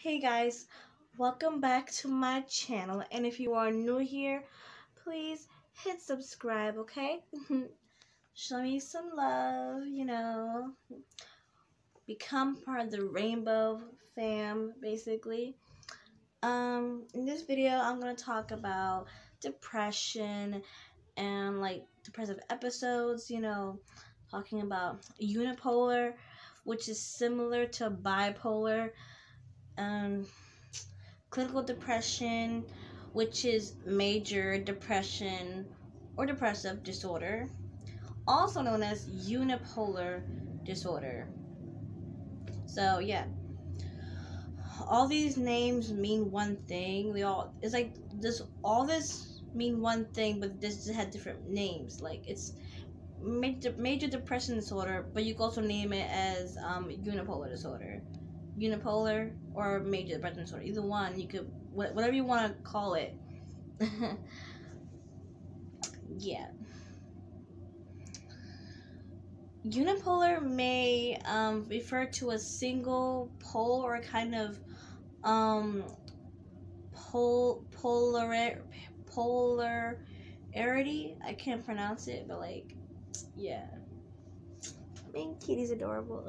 Hey guys, welcome back to my channel, and if you are new here, please hit subscribe, okay? Show me some love. Become part of the rainbow fam, basically. In this video, I'm going to talk about depression and like depressive episodes, talking about unipolar, which is similar to bipolar, um, clinical depression, which is major depression or depressive disorder, also known as unipolar disorder. So yeah, all these names mean one thing. It's like this. All this mean one thing, but this just had different names. Like it's major depression disorder, but you can also name it as unipolar disorder, unipolar or major depression disorder. Either one, you could whatever you want to call it. Yeah. Unipolar may refer to a single pole or kind of um, polarity. I can't pronounce it, but like, yeah. I mean, Kitty's adorable.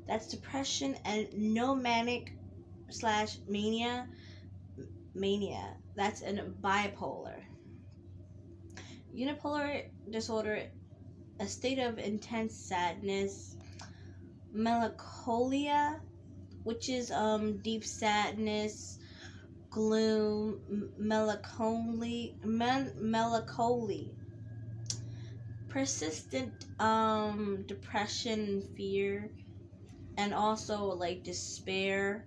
That's depression and no manic/mania. That's in bipolar. Unipolar disorder, a state of intense sadness. Melancholia, which is deep sadness, gloom, melancholy, persistent depression, fear, and also like despair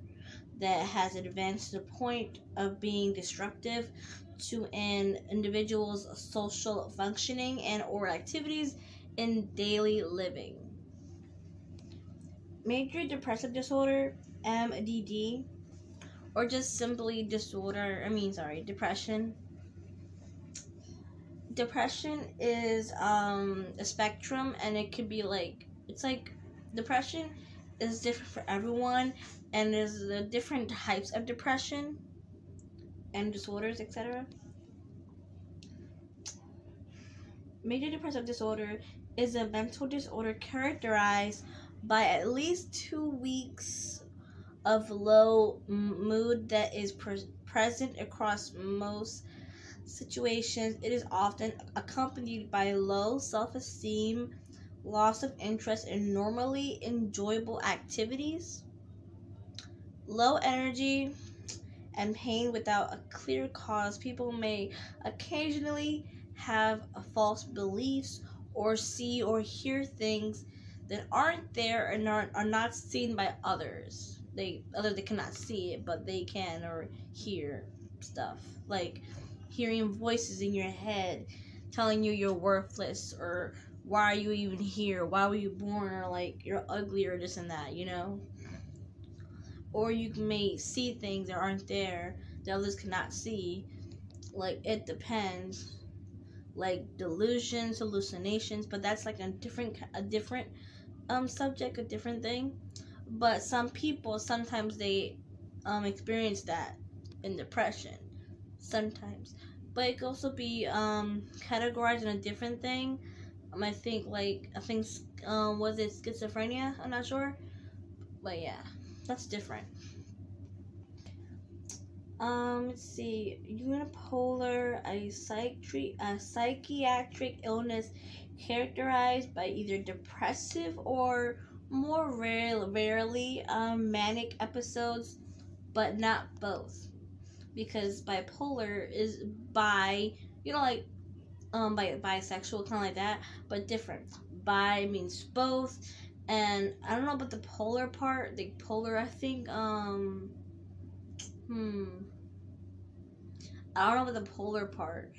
that has advanced to the point of being destructive to an individual's social functioning and or activities in daily living. Major depressive disorder, MDD, or just simply depression. Depression is a spectrum, and it could be depression is different for everyone, and there's the different types of depression and disorders, etc. Major depressive disorder is a mental disorder characterized by at least 2 weeks of low mood that is present across most situations. It is often accompanied by low self-esteem, loss of interest in normally enjoyable activities, low energy, and pain without a clear cause. People may occasionally have false beliefs or see or hear things that aren't there and are not seen by others. They cannot see it, but they can or hear stuff like hearing voices in your head telling you you're worthless, or why are you even here, why were you born, or like you're ugly, or this and that, or you may see things that aren't there that others cannot see. Like, it depends. Like delusions, hallucinations, but that's like a different subject, a different thing. But some people sometimes they experience that in depression sometimes, but it could also be categorized in a different thing. I think was it schizophrenia? I'm not sure, but yeah, that's different. Let's see. Unipolar, a psychiatric illness characterized by either depressive or more rarely manic episodes, but not both. Because bipolar is bisexual, kind of like that, but different. Bi means both, and I don't know about the polar part. The polar, I think, I don't know about the polar part.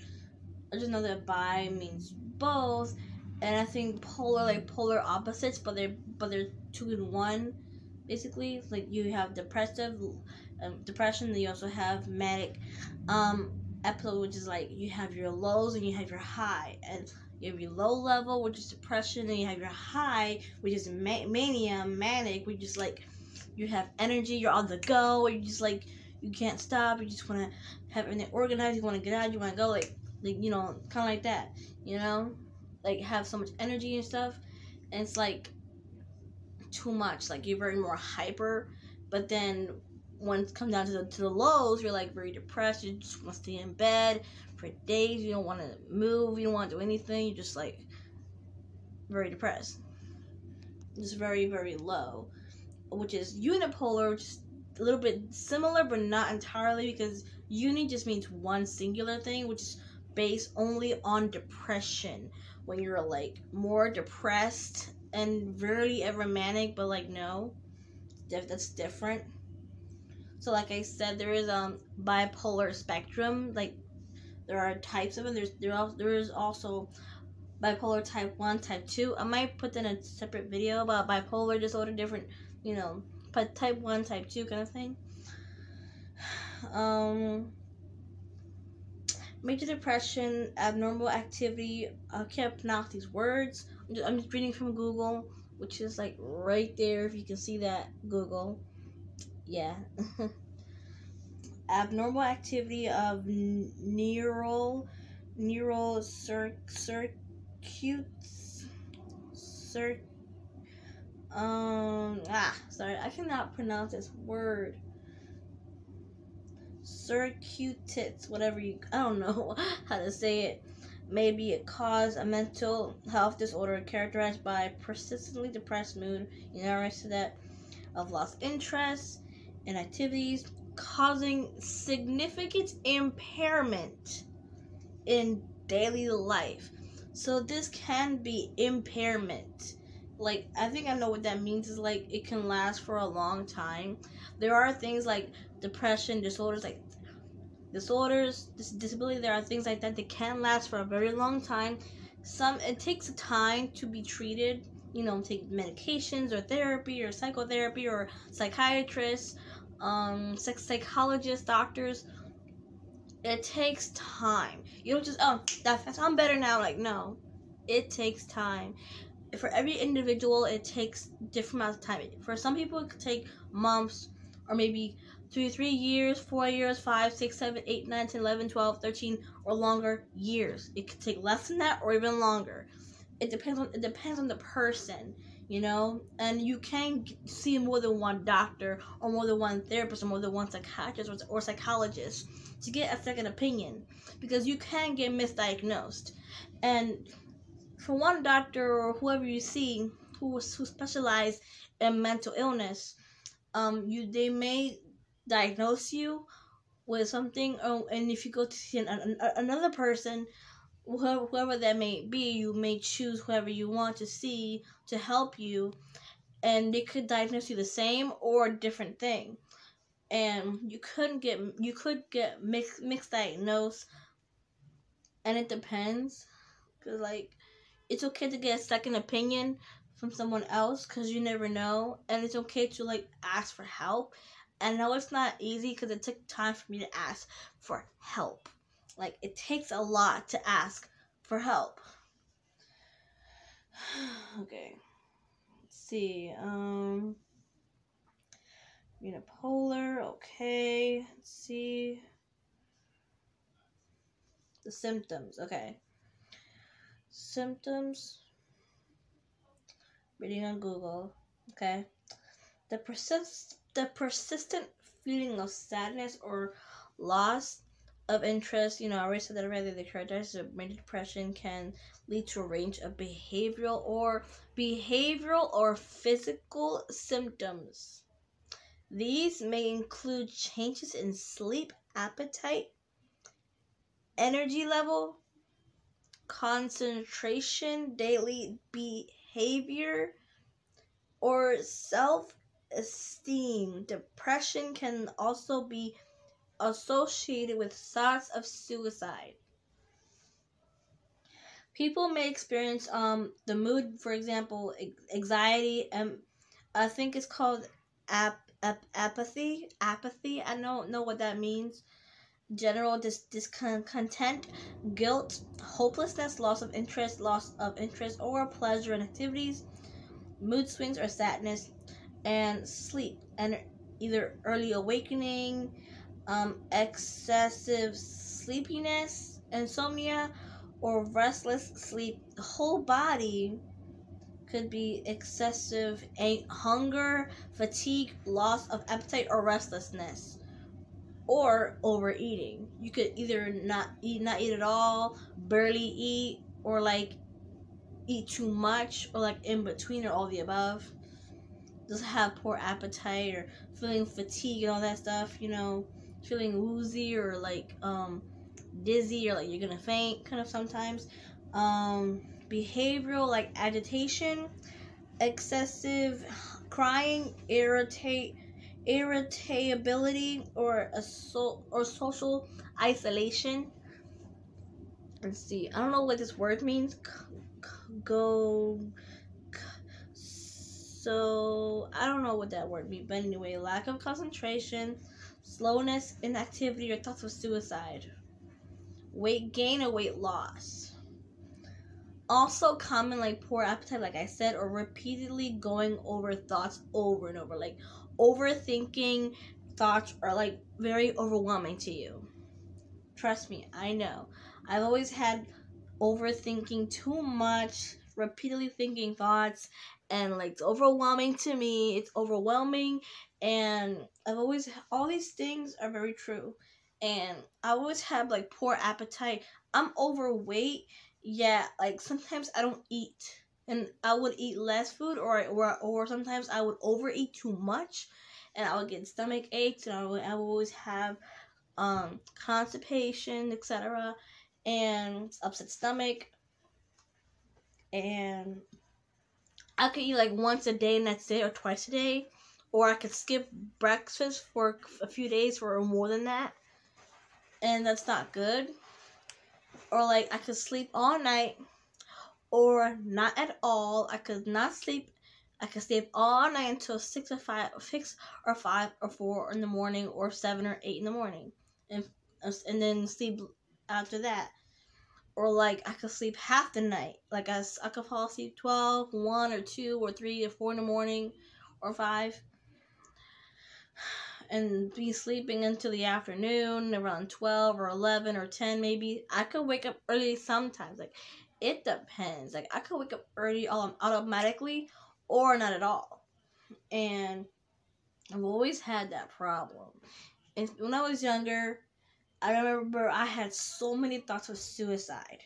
I just know that bi means both, and I think polar, like polar opposites, but they're two in one. Basically, like you have depression, then you also have manic episode, which is like you have your lows and you have your high, and You have your low level, which is depression, and you have your high, which is mania, manic, which is like you have energy, you're on the go, you just like you can't stop, you just want to have everything organized, you want to get out, you want to go, like you know, kind of like that, you know, like have so much energy and stuff, and it's like too much, like you're very more hyper, but then when it comes down to the lows, you're like very depressed, you just want to stay in bed for days, you don't want to move, you don't want to do anything, you're just like very depressed, just very, very low, which is unipolar, which is a little bit similar but not entirely, because uni just means one singular thing, which is based only on depression, when you're like more depressed and very ever manic, but like no, that's different. So like I said, there is bipolar spectrum, like there are types of it. There is also bipolar type 1, type 2. I might put in a separate video about bipolar disorder, different, you know, but type 1, type 2 kind of thing. Major depression, abnormal activity. I can't pronounce these words. I'm just reading from Google, which is like right there. If you can see that, Google. Yeah. Abnormal activity of neural circuits. Sorry, I cannot pronounce this word. Circuits, whatever you, I don't know how to say it. Maybe it caused a mental health disorder characterized by persistently depressed mood, you know, rest of that, of lost interest in activities, causing significant impairment in daily life. So this can be impairment. Like, I think I know what that means, is like it can last for a long time. There are things like depression, disorders, like disability, there are things like that can last for a very long time. It takes time to be treated, you know, take medications or therapy or psychotherapy or psychiatrists, psychologists, doctors. It takes time. You don't just, I'm better now. Like, no, it takes time. For every individual, it takes different amounts of time. For some people, it could take months, or maybe 3 years, 4 years, 5, 6, 7, 8, 9, 10, 11, 12, 13, or longer years. It could take less than that or even longer. It depends on the person, you know, and you can see more than one doctor or more than one therapist or more than one psychiatrist or psychologist to get a second opinion, because you can get misdiagnosed. And for one doctor or whoever you see who specialize in mental illness, they may diagnose you with something, and if you go to see another person, whoever that may be, you may choose whoever you want to see to help you, and they could diagnose you the same or a different thing, and you could get mixed diagnosed, and it depends, because like it's okay to get a second opinion from someone else, because you never know, and it's okay to like ask for help. And I know it's not easy, because it took time for me to ask for help. Like, it takes a lot to ask for help. Okay. Let's see. Unipolar. Okay. Let's see. The symptoms. Okay. Symptoms. Reading on Google. Okay. The persistent feeling of sadness or loss of interest, you know, I already said that already. The characteristics of major depression can lead to a range of behavioral or physical symptoms. These may include changes in sleep, appetite, energy level, concentration, daily behavior, or self-esteem. Depression can also be associated with thoughts of suicide. People may experience the mood, for example, anxiety, and I think it's called apathy. I don't know what that means. general discontent, guilt, hopelessness, loss of interest or pleasure in activities, mood swings or sadness, and sleep, and either early awakening, excessive sleepiness, insomnia, or restless sleep. The whole body could be excessive hunger, fatigue, loss of appetite, or restlessness, or overeating. You could either not eat at all, barely eat, or like eat too much, or like in between, or all the above. Just have poor appetite, or feeling fatigue and all that stuff, feeling woozy, or like dizzy, or like you're gonna faint kind of sometimes. Behavioral, like agitation, excessive crying, irritability, or social isolation. Let's see. I don't know what this word means. So I don't know what that word means, but anyway, lack of concentration, slowness, inactivity, or thoughts of suicide. Weight gain or weight loss. Also common, like poor appetite, like I said, or repeatedly going over thoughts over and over, like overthinking thoughts are like very overwhelming to you. Trust me, I know. I've always had overthinking too much, repeatedly thinking thoughts, and like it's overwhelming to me. It's overwhelming, and all these things are very true. And I always have like poor appetite. I'm overweight. Yeah, like sometimes I don't eat, and I would eat less food, or sometimes I would overeat too much, and I would get stomach aches, and I would always have constipation, etc., and upset stomach, and I could eat like once a day and that's it, or twice a day, or I could skip breakfast for a few days or more than that, and that's not good. Or like I could sleep all night, or not at all. I could not sleep. I could stay all night until 5 or 4 in the morning, or 7 or 8 in the morning, and then sleep after that. Or like I could sleep half the night. Like I could fall asleep 12, 1 or 2 or 3 or 4 in the morning, or 5, and be sleeping until the afternoon, around 12 or 11 or 10 maybe. I could wake up early sometimes. Like it depends. Like I could wake up early automatically, or not at all. And I've always had that problem. And when I was younger, I remember I had so many thoughts of suicidal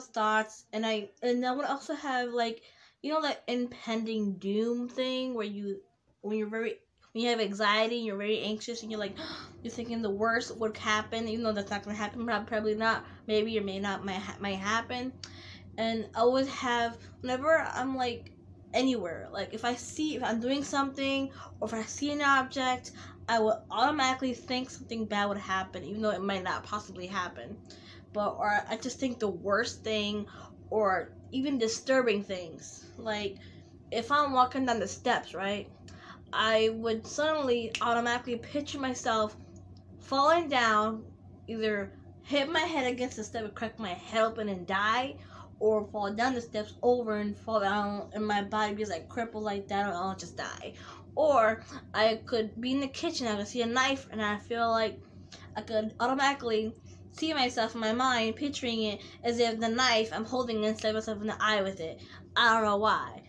thoughts, and I would also have like, that impending doom thing where when you have anxiety and you're very anxious, and you're thinking the worst would happen, even though that's not gonna happen, probably not, maybe or may not might happen. And I always have, whenever I'm like anywhere, like if I'm doing something, or if I see an object, I will automatically think something bad would happen, even though it might not possibly happen. Or I just think the worst thing, or even disturbing things. Like if I'm walking down the steps, right, I would suddenly automatically picture myself falling down, either hit my head against the step and crack my head open and die, or fall down the steps over and fall down, and my body gets like crippled like that, and I'll just die. Or I could be in the kitchen, I could see a knife, and I feel like I could automatically see myself in my mind, picturing it as if the knife I'm holding and stab myself in the eye with it. I don't know why.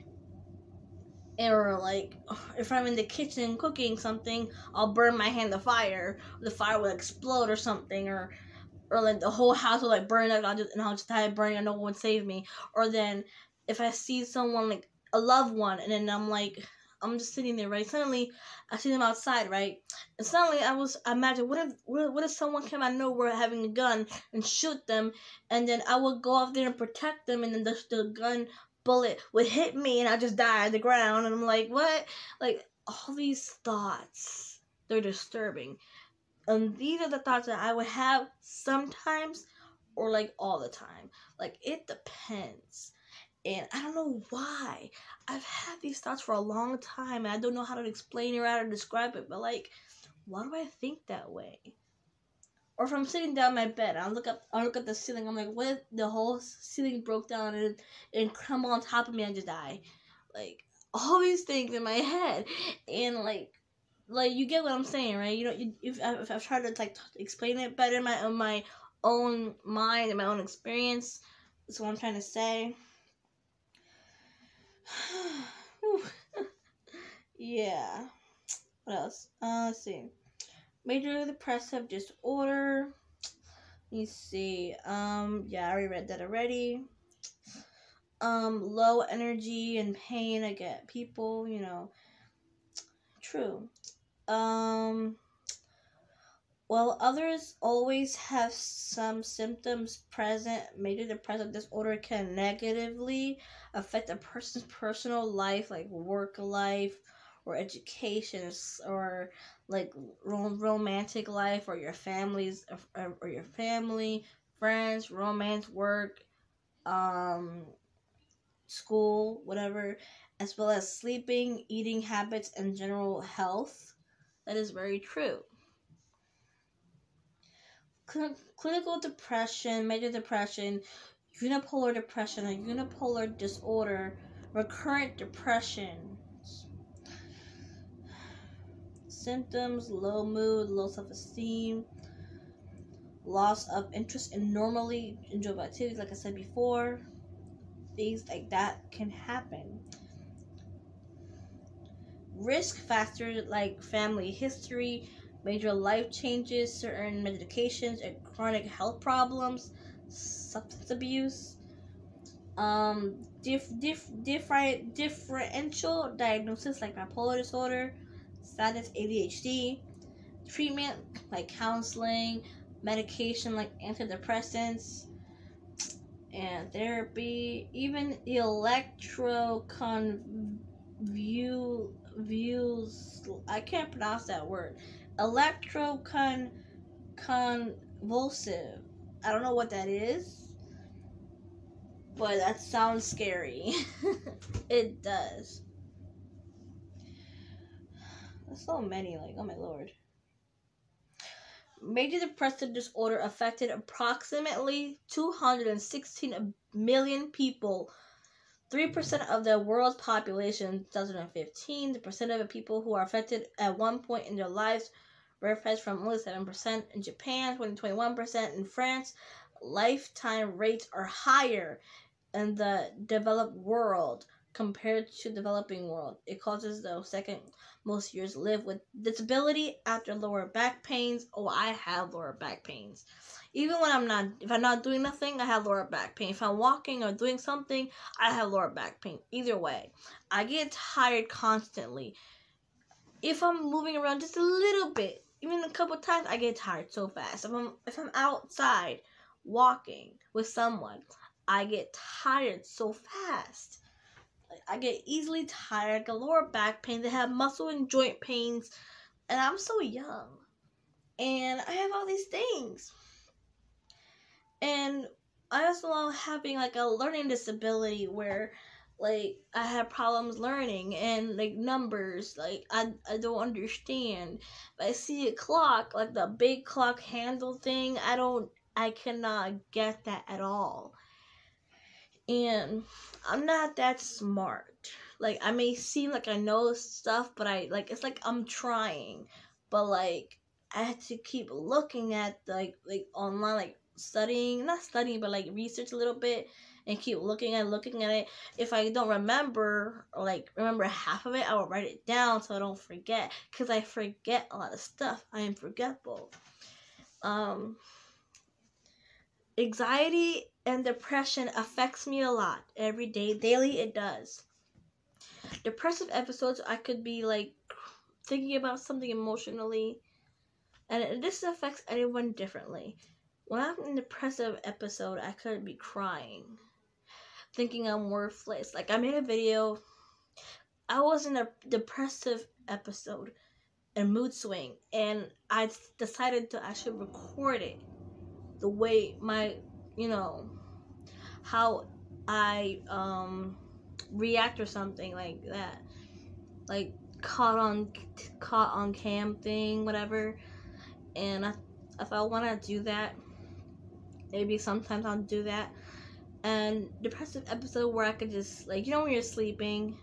Or like, if I'm in the kitchen cooking something, I'll burn my hand to fire. The fire will explode or something, or like the whole house will like burn up, and I'll just die burning, and no one save me. Or then if I see someone, like a loved one, and then I'm just sitting there, right? Suddenly I see them outside, right? And suddenly I imagine, what if someone came out of nowhere having a gun and shoot them, and then I would go out there and protect them, and then the gun bullet would hit me, and I just die on the ground. And I'm like, what? Like all these thoughts, they're disturbing. And these are the thoughts that I would have sometimes, or like all the time. Like it depends. And I don't know why. I've had these thoughts for a long time, and I don't know how to explain or how to describe it, but like, why do I think that way? Or if I'm sitting down in my bed, I look at the ceiling. I'm like, what if the whole ceiling broke down and crumble on top of me and just die? Like, all these things in my head, and like you get what I'm saying, right? You know, if I've tried to like explain it better in my own mind and my own experience, that's what I'm trying to say. Yeah. What else? Let's see. Major depressive disorder. Let me see. Yeah, I already read that already. Low energy and pain. I get people, you know. True. While others always have some symptoms present, major depressive disorder can negatively affect a person's personal life, like work life or education, or like romantic life, or your family's, or your family, friends, romance, work, school, whatever, as well as sleeping, eating habits, and general health. That is very true. Clinical depression, major depression, unipolar depression, a unipolar disorder, recurrent depression. Symptoms: low mood, low self-esteem, loss of interest in normally enjoyable activities, like I said before. Things like that can happen. Risk factors like family history, major life changes, certain medications, and chronic health problems, substance abuse, differential diagnosis like bipolar disorder, status ADHD, treatment like counseling, medication like antidepressants, and therapy, even I can't pronounce that word. Electroconvulsive. I don't know what that is, but that sounds scary. It does. There's so many, like, oh my lord. Major depressive disorder affected approximately 216 million people, 3% of the world's population in 2015. The percent of the people who are affected at one point in their lives reference from only 7%. In Japan, 21%. In France, lifetime rates are higher in the developed world compared to developing world. It causes the second most years live with disability after lower back pains. Oh, I have lower back pains. Even when if I'm not doing nothing, I have lower back pain. If I'm walking or doing something, I have lower back pain. Either way, I get tired constantly. If I'm moving around just a little bit, even a couple times, I get tired so fast. If I'm outside walking with someone, I get tired so fast. I get easily tired. I get lower back pain. They have muscle and joint pains, and I'm so young, and I have all these things. And I also am having like a learning disability where like I have problems learning, and like numbers, like I don't understand. If I see a clock, like the big clock handle thing, I cannot get that at all. And I'm not that smart. Like, I may seem like I know stuff, but it's like I'm trying. But like I had to keep looking at like online, like not studying, but like research a little bit, and keep looking at it. If I don't remember, or like remember half of it, I will write it down so I don't forget, because I forget a lot of stuff. I am forgetful. Anxiety and depression affects me a lot every day, daily. It does. Depressive episodes, I could be like thinking about something emotionally, and this affects anyone differently. When I'm in a depressive episode, I could be crying, thinking I'm worthless. Like, I made a video. I was in a depressive episode, a mood swing, and I decided to actually record it. The way how I react or something like that, like caught on cam thing, whatever. And if I want to do that, maybe sometimes I'll do that. And depressive episode where I could just, like, you know, when you're sleeping,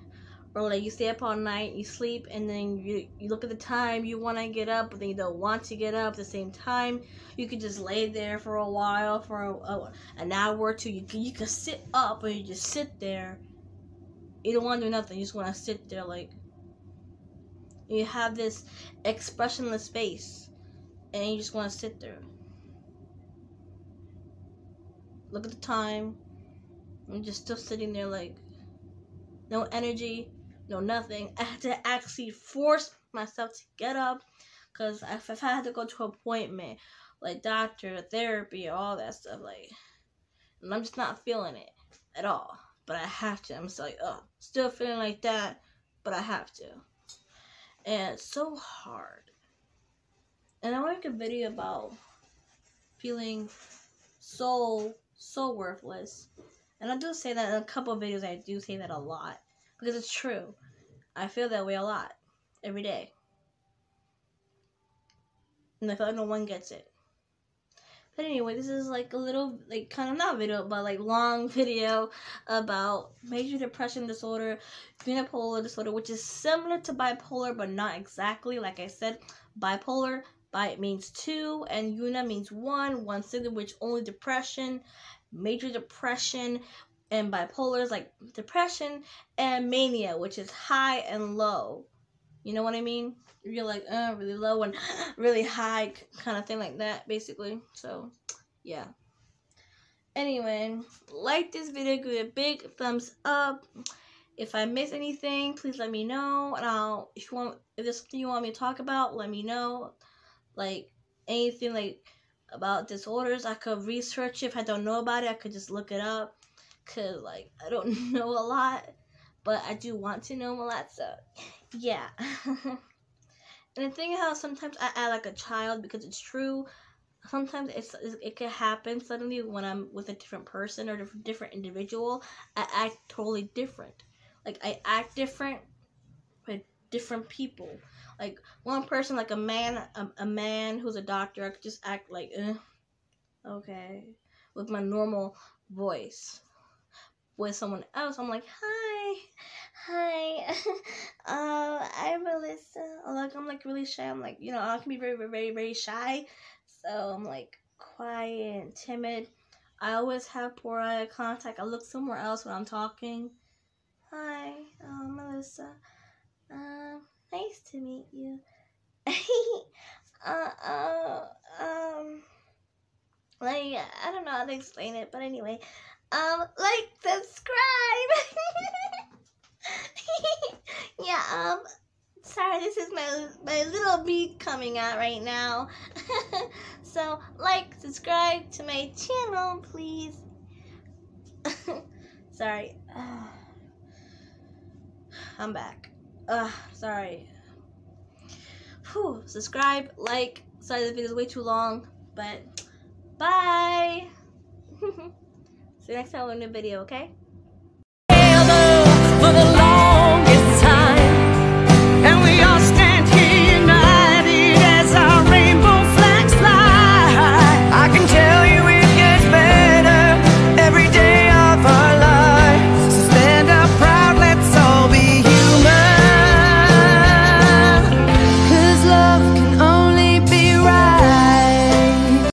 or like you stay up all night, you sleep, and then you look at the time, you want to get up, but then you don't want to get up at the same time. You could just lay there for a while, for an hour or two. You can sit up, and you just sit there. You don't want to do nothing. You just want to sit there, like, you have this expressionless face, and you just want to sit there. Look at the time. I'm just still sitting there, like, no energy, no nothing. I had to actually force myself to get up, because if I had to go to an appointment, like doctor, therapy, all that stuff, like, and I'm just not feeling it at all. But I have to. I'm just like, still feeling like that, but I have to. And it's so hard. And I want to make a video about feeling so worthless. And I do say that in a couple of videos. I do say that a lot, because it's true. I feel that way a lot, every day. And I feel like no one gets it. But anyway, this is like a little, like, kind of not video, but like long video about major depression disorder, unipolar disorder, which is similar to bipolar, but not exactly. Like I said, bipolar, bi means two, and una means one single, which only depression, major depression, and bipolar is like depression, and mania, which is high and low. You know what I mean? You're like, really low and really high, kind of thing like that, basically. So, yeah. Anyway, like this video, give it a big thumbs up. If I miss anything, please let me know. And if there's something you want me to talk about, let me know. Like, anything, like, about disorders, I could research it. If I don't know about it, I could just look it up. Because, like, I don't know a lot. But I do want to know a lot, so, yeah. And the thing is how sometimes I act like a child, because it's true. Sometimes it can happen suddenly when I'm with a different person or a different individual. I act totally different. Like, I act different with different people. Like, one person, like a man who's a doctor, I could just act like, okay, with my normal voice. With someone else, I'm like, hi, I'm Melissa. Like, I'm like really shy. I'm like, you know, I can be very, very, very shy. So I'm like quiet and timid. I always have poor eye contact. I look somewhere else when I'm talking. Hi, Melissa. Nice to meet you. Like, I don't know how to explain it, but anyway. Like, subscribe. Yeah, sorry, this is my little beat coming out right now. So, like, subscribe to my channel, please. Sorry. I'm back. Sorry. Whew, subscribe, like. Sorry, this video is way too long, but bye. See you next time with a new video, okay?